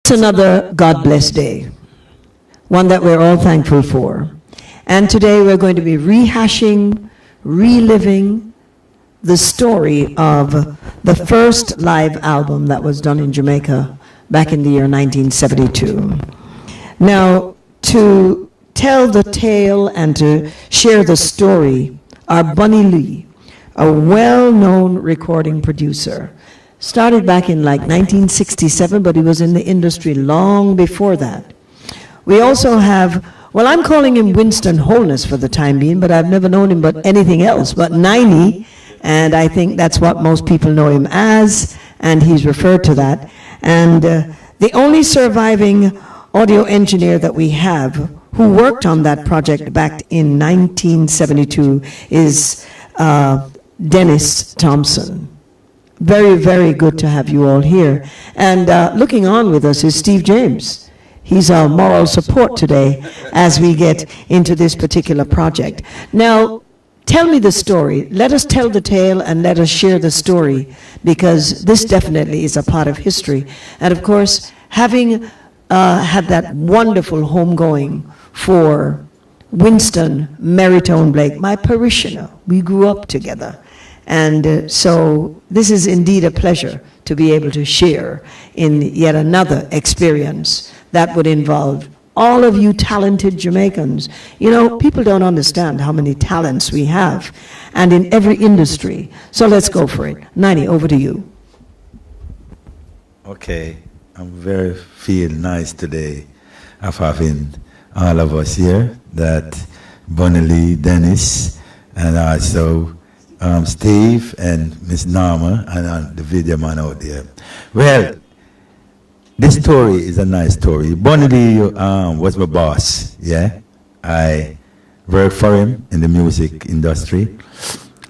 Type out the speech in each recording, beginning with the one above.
It's another God-blessed day, one that we're all thankful for. And today we're going to be rehashing, reliving the story of the first live album that was done in Jamaica back in the year 1972. Now, to tell the tale and to share the story are Bunny Lee, a well-known recording producer. Started back in like 1967, but he was in the industry long before that. We also have, well, I'm calling him Winston Holness for the time being, but I've never known him but anything else but Niney, and I think that's what most people know him as, and he's referred to that. And the only surviving audio engineer that we have who worked on that project back in 1972 is Dennis Thompson. Very, very good to have you all here. And looking on with us is Steve James. He's our moral support today as we get into this particular project. Now, tell me the story. Let us tell the tale and let us share the story, because this definitely is a part of history. And of course, having had that wonderful homegoing for Winston Merritone Blake, my parishioner. We grew up together. And so this is indeed a pleasure to be able to share in yet another experience that would involve all of you talented Jamaicans. You know, people don't understand how many talents we have, and in every industry. So let's go for it. Niney, over to you. Okay, I'm very feel nice today of having all of us here, that Bunny Lee, Dennis, and also Steve and Miss Norma and the video man out there. Well, this story is a nice story. Bunny Lee was my boss, yeah. I worked for him in the music industry.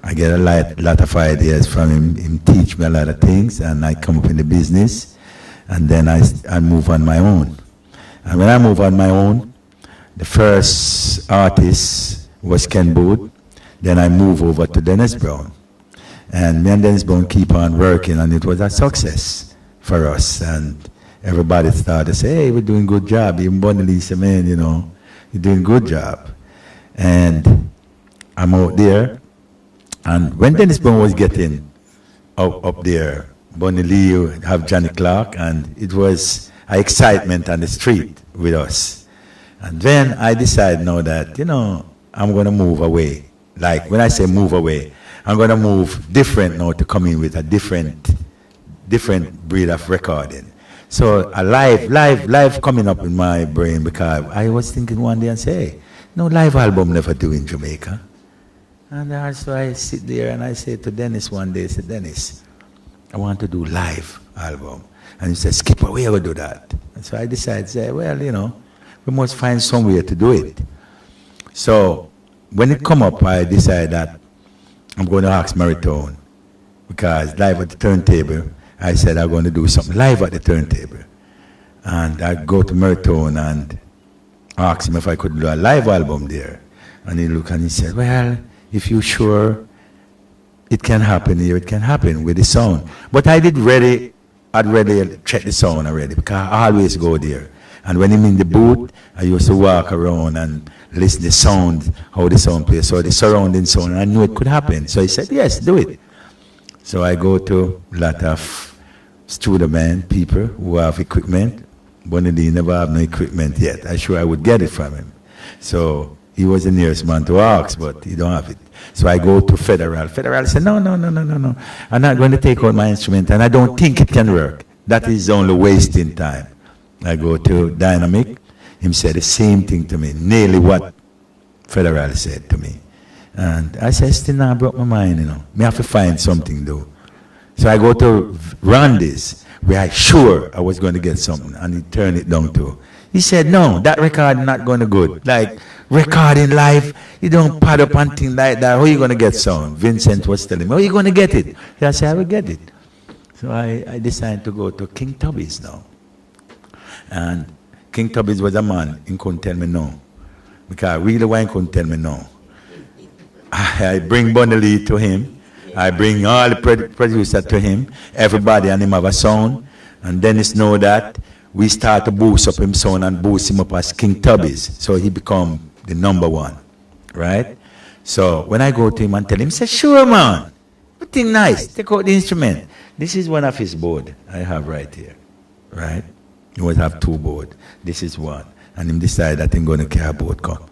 I get a lot of ideas from him. He teach me a lot of things, and I come up in the business, and then I move on my own. And when I move on my own, the first artist was Ken Booth. Then I move over to Dennis Brown. And me and Dennis Brown keep on working, and it was a success for us. And everybody started to say, hey, we're doing a good job. Even Bunny Lee said, man, you know, you're doing a good job. And I'm out there. And when Dennis Brown was getting up there, Bunny Lee have Johnny Clark, and it was an excitement on the street with us. And then I decided now that, you know, I'm going to move away. Like when I say move away, I'm going to move different now to come in with a different breed of recording. So a live coming up in my brain, because I was thinking one day and say, hey, no live album never do in Jamaica. And also I sit there and I say to Dennis one day, I said, Dennis, I want to do live album. And he said, Skipper, we ever do that? And so I decided to say, well, you know, we must find some way to do it. So when it come up, I decided that I'm going to ask Merritone, because live at the turntable, I said I'm going to do something live at the turntable. And I go to Merritone and ask him if I could do a live album there. And he looked and he said, well, if you're sure it can happen here, it can happen with the sound. But I'd ready check the sound already, because I always go there. And when I'm in the booth, I used to walk around and listen to the sound, how the sound plays, so the surrounding sound, and I knew it could happen. So he said, yes, do it. So I go to a lot of studio men, people who have equipment. Bunny Lee never have no equipment yet. I'm sure I would get it from him. So he was the nearest man to ask, but he don't have it. So I go to Federal. Federal said, no. I'm not going to take out my instrument, and I don't think it can work. That is only wasting time. I go to Dynamic. Him said the same thing to me, nearly what Federal said to me. And I said, still now broke my mind, you know. Me have to find something though. So I go to Randy's, where I sure I was going to get something, and he turned it down too. He said, no, that record not going to good. Like recording live, you don't pad up and things like that. How are you going to get sound? Vincent was telling me, how are you going to get it? I said, I will get it. So I decided to go to King Tubby's now. And King Tubby's was a man, he couldn't tell me no. Because I really why he couldn't tell me no. I bring Bunny Lee to him. I bring all the producers to him. Everybody and him have a sound. And Dennis know that. we start to boost up him sound and boost him up as King Tubbies. So he become the number one, right? So when I go to him and tell him, say, sure, man. Everything nice. Take out the instrument. This is one of his board I have right here, right? He always have two board. This is one. And him decide that I'm going to carry a board come.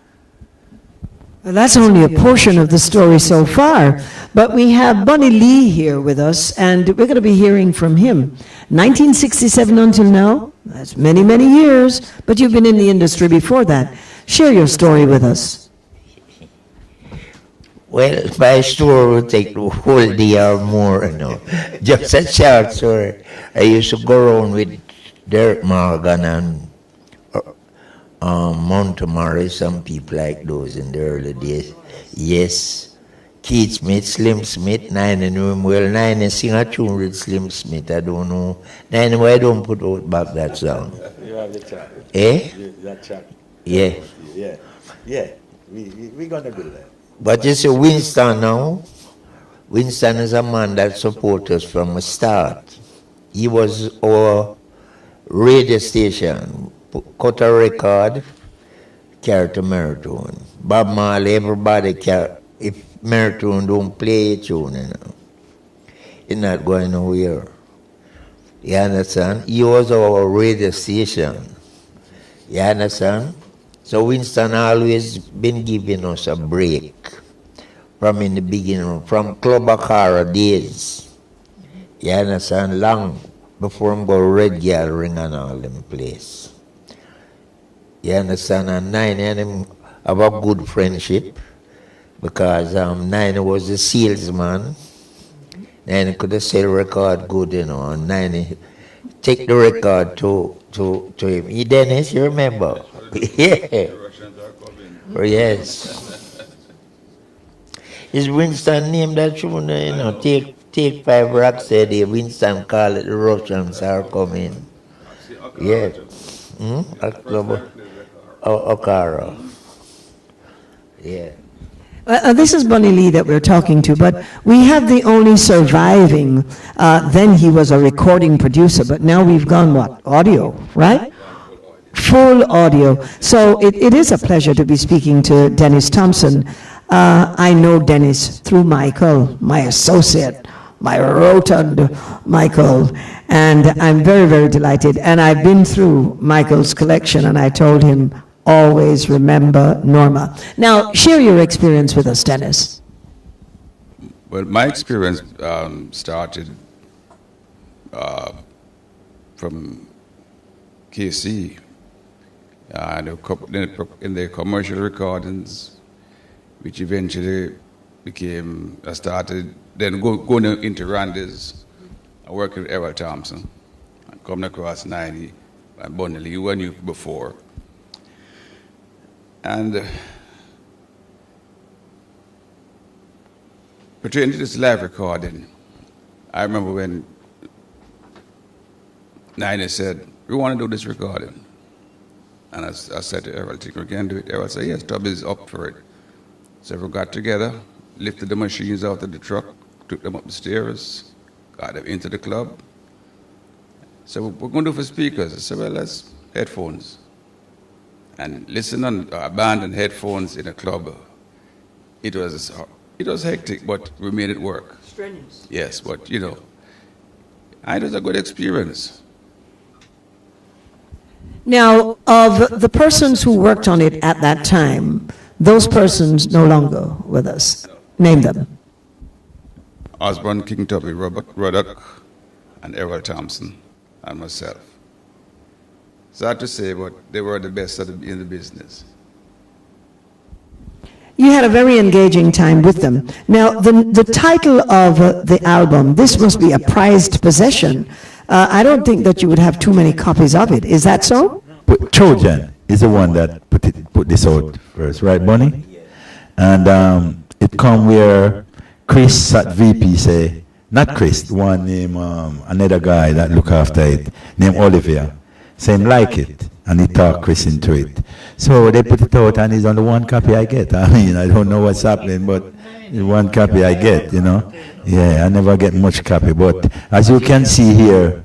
Well, that's only a portion of the story so far, but we have Bunny Lee here with us, and we're going to be hearing from him. 1967 until now, that's many, many years, but you've been in the industry before that. Share your story with us. Well, my story will take the whole day or more, you know. Just a short story. I used to go around with Derek Morgan and Montgomery, some people like those in the early days. Yes. Keith Smith, Slim Smith, Niney knew him well. Niney sing a tune with Slim Smith, I don't know. Niney, why don't put out back that song? You have the track. Eh? That track. Yeah. Yeah. We're going to do that. But you see, Winston now, Winston is a man that supports us from the start. He was our radio station, cut a record, carry to Merritone. Bob Marley, everybody carry. If Merritone don't play a tune, you know, it's not going nowhere. You understand? He was our radio station. You understand? So Winston always been giving us a break from in the beginning, from Club Akara days. You understand? Long before him go Red Girl Ring and all them place. You understand? And Niney and him have a good friendship because Niney was a salesman. Niney could sell record good, you know, and Niney take the record to him. He Dennis, you remember? Yeah. Oh, yes. Is Winston named that tune, you know, take 5 rocks a day. Winston call it the Russians are coming. Yeah. Okara. Yeah. This is Bunny Lee that we're talking to, but we have the only surviving, then he was a recording producer, but now we've gone what? Audio, right? Full audio. So it is a pleasure to be speaking to Dennis Thompson. I know Dennis through Michael, my associate, my rotund Michael, and I'm very, very delighted. And I've been through Michael's collection, and I told him, always remember Norma. Now, share your experience with us, Dennis. Well, my experience started from KC. In the commercial recordings, which eventually became, I started, then going into Randy's. I worked with Errol Thompson. I come across Niney and Bunny Lee, who I knew before. And pertaining to this live recording, I remember when Niney said, we want to do this recording. And I said to Errol, think we can do it? Errol said, yes, Tubby is up for it. So we got together, lifted the machines out of the truck, took them up the stairs, got them into the club. So we're going to do for speakers. I said, well, let's headphones. And listen on a band and headphones in a club. It was hectic, but we made it work. Strenuous. Yes, but you know, it was a good experience. Now, of the persons who worked on it at that time, those persons no longer with us. Name them. Osborne, King Tubby, Robert Ruddock, and Errol Thompson, and myself. Sad to say, but they were the best in the business. You had a very engaging time with them. Now, the title of the album, this must be a prized possession. I don't think that you would have too many copies of it. Is that so? Trojan is the one that put this out first, right, Bunny? And it come where Chris at VP say, not Chris, the one named another guy that look after it, named Olivia, say him like it, and he talked Chris into it. So they put it out, and it's on the one copy I get. I mean, I don't know what's happening, but the one copy I get, you know. Yeah, I never get much copy, but as you can see here,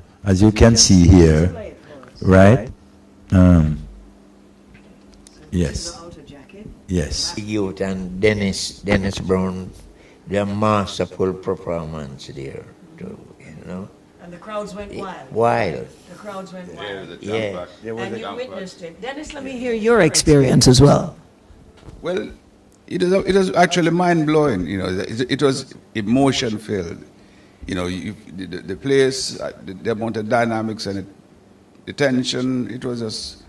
right? Yes. Yes. Youth and Dennis Brown, their masterful performance there, too, you know. And the crowds went wild. Wild. The crowds went wild. Yeah. And you witnessed it. Dennis, let me hear your experience as well. Well, it was actually mind blowing. You know, it was emotion filled. You know, the place, the amount of dynamics and the tension. It was just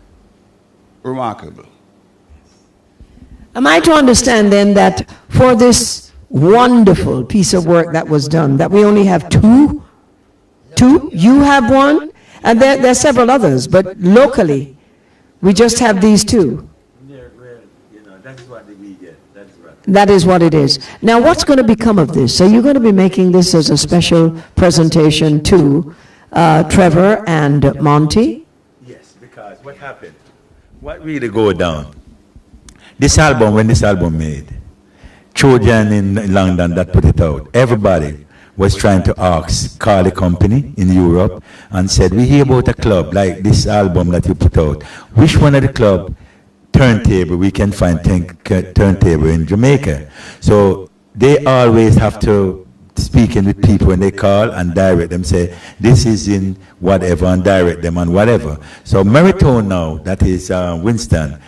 remarkable. Am I to understand then that for this wonderful piece of work that was done, that we only have two? You have one, and there are several others, but locally, we just have these two. That's what we get. That's right. That is what it is. Now, what's going to become of this? So you're going to be making this as a special presentation to Trevor and Monty? Yes, because what happened? What really go down? This album, when this album made, Trojan in London that put it out, everybody was trying to call the company in Europe and said, we hear about a club like this album that you put out. Which one of the club, Turntable, we can find Turntable in Jamaica? So they always have to speaking with people when they call and direct them, say, this is in whatever, and direct them on whatever. So Merritone now, that is Winston,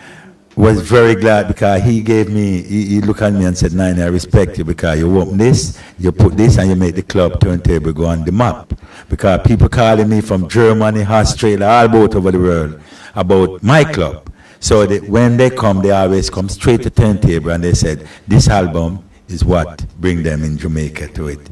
was very glad because he gave me, he looked at me and said, Niney, I respect you because you open this, you put this, and you make the club Turntable go on the map. Because people calling me from Germany, Australia, all about over the world about my club. So when they come, they always come straight to Turntable, and they said, this album is what bring them in Jamaica to it.